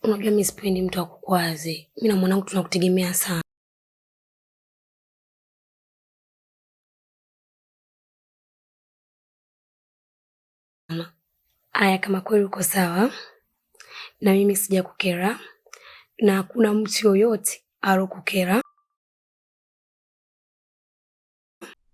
Unajua mimi sipendi mtu akukwaze. Mimi na mwanangu tunakutegemea sana. Aya, kama kweli uko sawa na mimi sijakukera na hakuna mtu yoyote alokukera.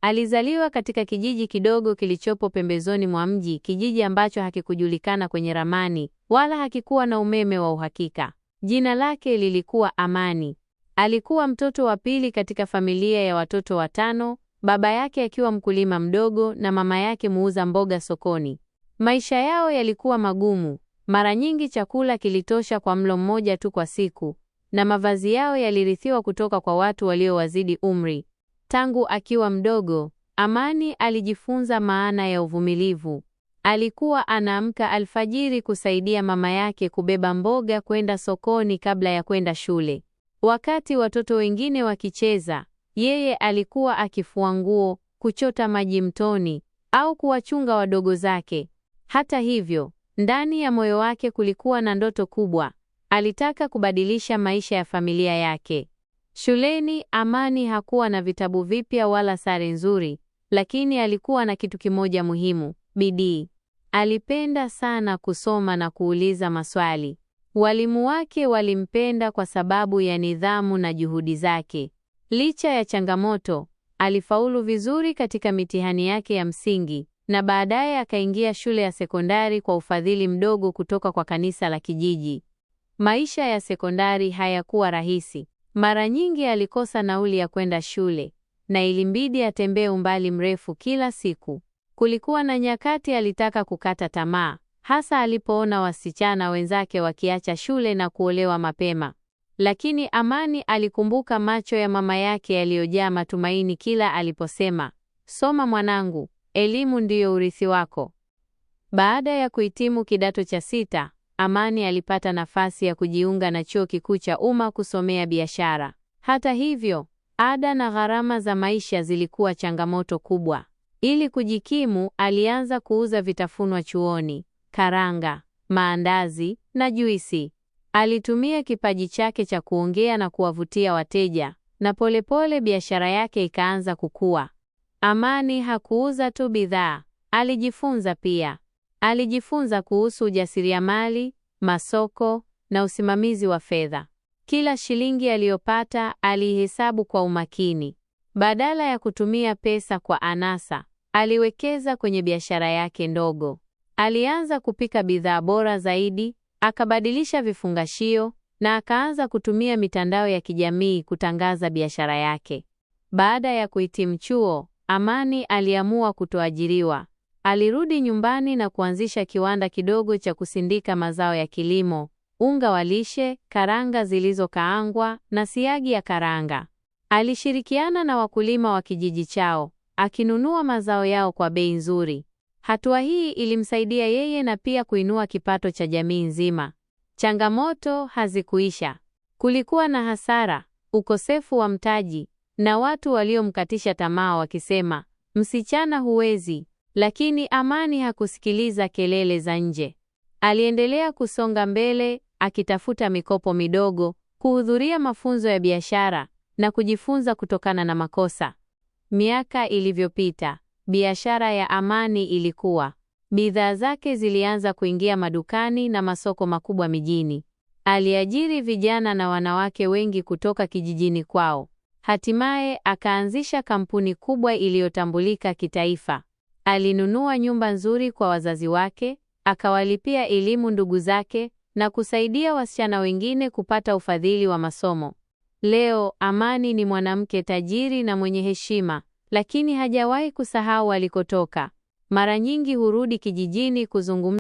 Alizaliwa katika kijiji kidogo kilichopo pembezoni mwa mji, kijiji ambacho hakikujulikana kwenye ramani wala hakikuwa na umeme wa uhakika. Jina lake lilikuwa Amani. Alikuwa mtoto wa pili katika familia ya watoto watano, baba yake akiwa mkulima mdogo na mama yake muuza mboga sokoni. Maisha yao yalikuwa magumu. Mara nyingi chakula kilitosha kwa mlo mmoja tu kwa siku, na mavazi yao yalirithiwa kutoka kwa watu waliowazidi umri. Tangu akiwa mdogo, Amani alijifunza maana ya uvumilivu. Alikuwa anaamka alfajiri kusaidia mama yake kubeba mboga kwenda sokoni kabla ya kwenda shule. Wakati watoto wengine wakicheza, yeye alikuwa akifua nguo, kuchota maji mtoni, au kuwachunga wadogo zake. Hata hivyo, ndani ya moyo wake kulikuwa na ndoto kubwa. Alitaka kubadilisha maisha ya familia yake. Shuleni, Amani hakuwa na vitabu vipya wala sare nzuri, lakini alikuwa na kitu kimoja muhimu: bidii. Alipenda sana kusoma na kuuliza maswali. Walimu wake walimpenda kwa sababu ya nidhamu na juhudi zake. Licha ya changamoto, alifaulu vizuri katika mitihani yake ya msingi na baadaye akaingia shule ya sekondari kwa ufadhili mdogo kutoka kwa kanisa la kijiji. Maisha ya sekondari hayakuwa rahisi. Mara nyingi alikosa nauli ya kwenda shule na ilimbidi atembee umbali mrefu kila siku. Kulikuwa na nyakati alitaka kukata tamaa, hasa alipoona wasichana wenzake wakiacha shule na kuolewa mapema. Lakini Amani alikumbuka macho ya mama yake yaliyojaa matumaini kila aliposema, "Soma mwanangu, elimu ndiyo urithi wako." Baada ya kuhitimu kidato cha 6, Amani alipata nafasi ya kujiunga na chuo kikuu cha umma kusomea biashara. Hata hivyo, ada na gharama za maisha zilikuwa changamoto kubwa. Ili kujikimu, alianza kuuza vitafunwa chuoni: karanga, maandazi na juisi. Alitumia kipaji chake cha kuongea na kuwavutia wateja, na polepole biashara yake ikaanza kukua. Amani hakuuza tu bidhaa, alijifunza pia. Alijifunza kuhusu ujasiriamali, masoko na usimamizi wa fedha. Kila shilingi aliyopata alihesabu kwa umakini. Badala ya kutumia pesa kwa anasa, aliwekeza kwenye biashara yake ndogo. Alianza kupika bidhaa bora zaidi, akabadilisha vifungashio na akaanza kutumia mitandao ya kijamii kutangaza biashara yake. Baada ya kuhitimu chuo, Amani aliamua kutoajiriwa. Alirudi nyumbani na kuanzisha kiwanda kidogo cha kusindika mazao ya kilimo: unga wa lishe, karanga zilizokaangwa na siagi ya karanga. Alishirikiana na wakulima wa kijiji chao, akinunua mazao yao kwa bei nzuri. Hatua hii ilimsaidia yeye na pia kuinua kipato cha jamii nzima. Changamoto hazikuisha. Kulikuwa na hasara, ukosefu wa mtaji na watu waliomkatisha tamaa wakisema, "Msichana huwezi." Lakini Amani hakusikiliza kelele za nje. Aliendelea kusonga mbele, akitafuta mikopo midogo, kuhudhuria mafunzo ya biashara na kujifunza kutokana na makosa. Miaka ilivyopita, biashara ya Amani ilikua. Bidhaa zake zilianza kuingia madukani na masoko makubwa mijini. Aliajiri vijana na wanawake wengi kutoka kijijini kwao. Hatimaye akaanzisha kampuni kubwa iliyotambulika kitaifa. Alinunua nyumba nzuri kwa wazazi wake, akawalipia elimu ndugu zake na kusaidia wasichana wengine kupata ufadhili wa masomo. Leo Amani ni mwanamke tajiri na mwenye heshima, lakini hajawahi kusahau alikotoka. Mara nyingi hurudi kijijini kuzungumza